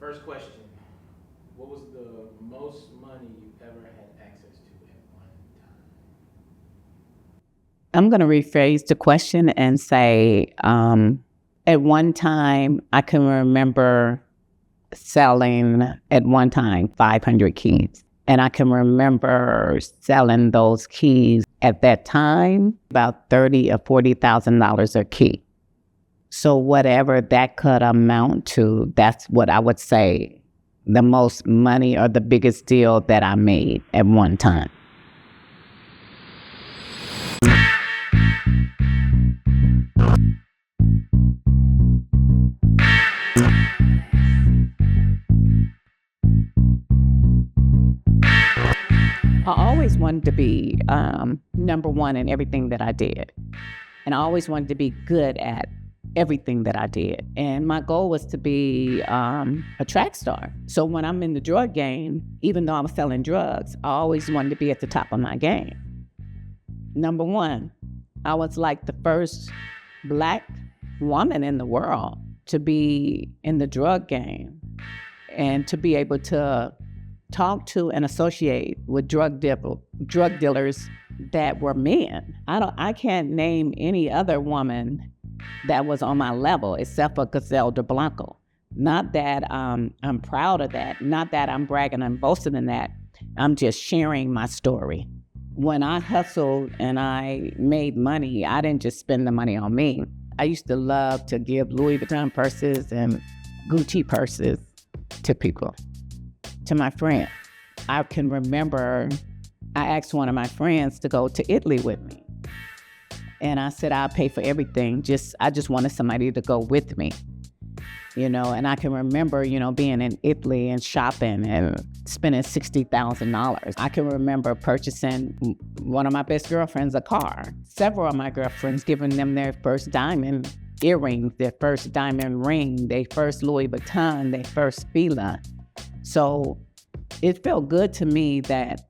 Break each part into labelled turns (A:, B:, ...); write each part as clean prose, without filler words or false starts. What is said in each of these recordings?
A: First question. What was the most money you ever had access to at one time?
B: I'm going to rephrase the question and say, at one time, I can remember selling at one time 500 keys. And I can remember selling those keys at that time about $30,000 or $40,000 a key. So whatever that could amount to, that's what I would say the most money or the biggest deal that I made at one time. I always wanted to be number one in everything that I did. And I always wanted to be good at everything that I did. And my goal was to be a track star. So when I'm in the drug game, even though I'm selling drugs, I always wanted to be at the top of my game. Number one, I was like the first Black woman in the world to be in the drug game and to be able to talk to and associate with drug dealers that were men. I can't name any other woman that was on my level except for Gazelle de Blanco. Not that I'm proud of that. Not that I'm bragging and boasting in that. I'm just sharing my story. When I hustled and I made money, I didn't just spend the money on me. I used to love to give Louis Vuitton purses and Gucci purses to people, to my friends. I can remember I asked one of my friends to go to Italy with me. And I said, I'll pay for everything. I just wanted somebody to go with me, and I can remember, being in Italy and shopping and spending $60,000. I can remember purchasing one of my best girlfriends a car. Several of my girlfriends giving them their first diamond earrings, their first diamond ring, their first Louis Vuitton, their first Fila. So it felt good to me that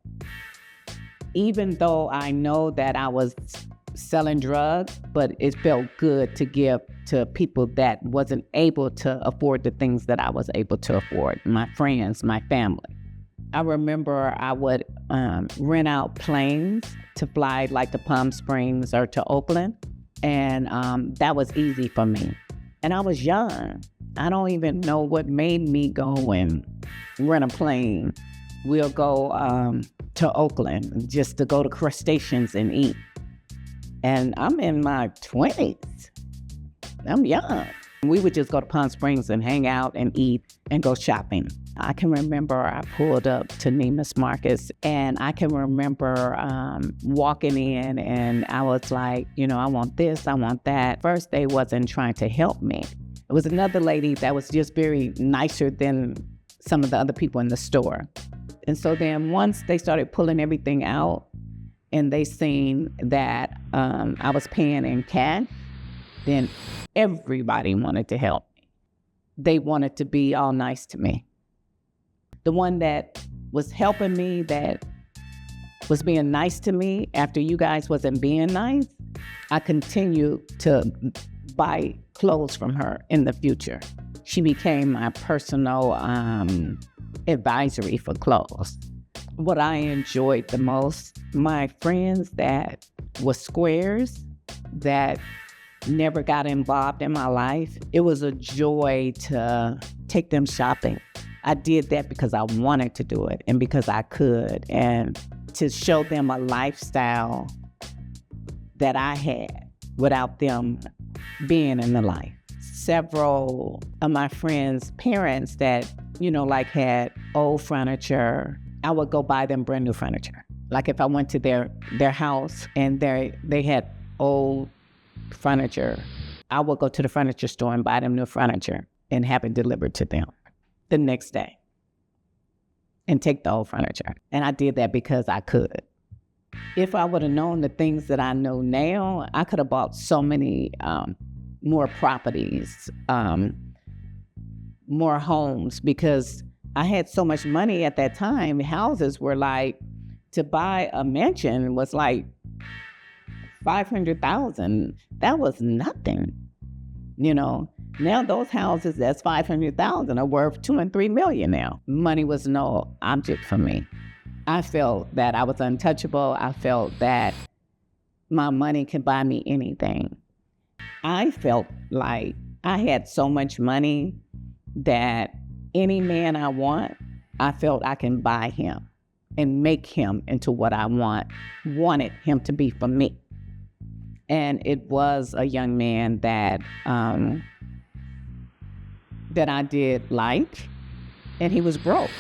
B: even though I know that I was selling drugs, but it felt good to give to people that wasn't able to afford the things that I was able to afford, my friends, my family. I remember I would rent out planes to fly like to Palm Springs or to Oakland, and that was easy for me. And I was young. I don't even know what made me go and rent a plane. We'll go to Oakland just to go to crustaceans and eat. And I'm in my 20s. I'm young. We would just go to Palm Springs and hang out and eat and go shopping. I can remember I pulled up to Neiman Marcus, and I can remember walking in, and I was like, I want this, I want that. First, they wasn't trying to help me. It was another lady that was just very nicer than some of the other people in the store. And so then once they started pulling everything out, and they seen that I was paying in cash, then everybody wanted to help me. They wanted to be all nice to me. The one that was helping me, that was being nice to me after you guys wasn't being nice, I continued to buy clothes from her in the future. She became my personal advisory for clothes. What I enjoyed the most, my friends that were squares, that never got involved in my life, it was a joy to take them shopping. I did that because I wanted to do it and because I could, and to show them a lifestyle that I had without them being in the life. Several of my friends' parents that, had old furniture, I would go buy them brand new furniture. Like if I went to their house and they had old furniture, I would go to the furniture store and buy them new furniture and have it delivered to them the next day and take the old furniture. And I did that because I could. If I would have known the things that I know now, I could have bought so many more properties, more homes, because I had so much money at that time. Houses were like, to buy a mansion was like $500,000. That was nothing, Now those houses that's 500,000 are worth 2 and 3 million now. Money was no object for me. I felt that I was untouchable. I felt that my money could buy me anything. I felt like I had so much money that any man I want, I felt I can buy him and make him into what I wanted him to be for me. And it was a young man that I did like, and he was broke.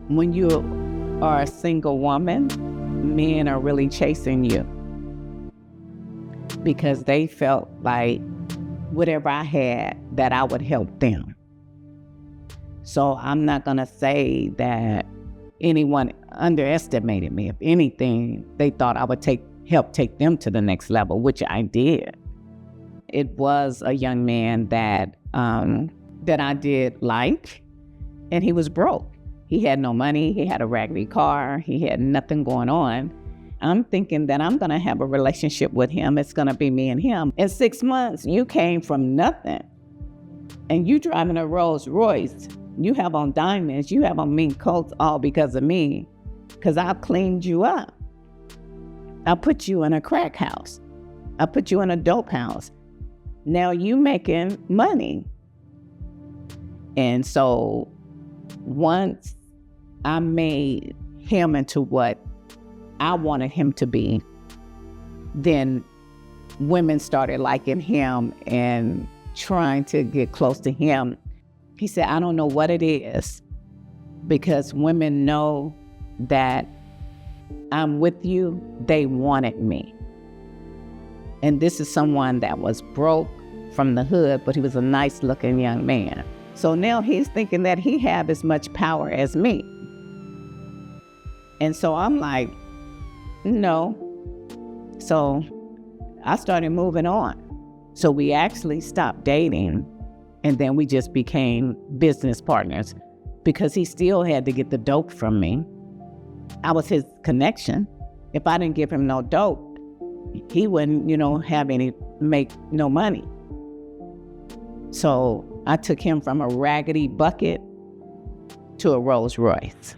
B: When you are a single woman, men are really chasing you because they felt like whatever I had, that I would help them. So I'm not going to say that anyone underestimated me. If anything, they thought I would help take them to the next level, which I did. It was a young man that I did like, and he was broke. He had no money. He had a raggedy car. He had nothing going on. I'm thinking that I'm going to have a relationship with him. It's going to be me and him. In 6 months, you came from nothing, and you driving a Rolls Royce. You have on diamonds. You have on mink coats, all because of me, because I cleaned you up. I put you in a crack house. I put you in a dope house. Now you making money. And so once I made him into what I wanted him to be, then women started liking him and trying to get close to him. He said, I don't know what it is, because women know that I'm with you. They wanted me. And this is someone that was broke from the hood, but he was a nice looking young man. So now he's thinking that he have as much power as me. And so I'm like, no. So I started moving on. So we actually stopped dating, and then we just became business partners because he still had to get the dope from me. I was his connection. If I didn't give him no dope, he wouldn't, make no money. So I took him from a raggedy bucket to a Rolls Royce.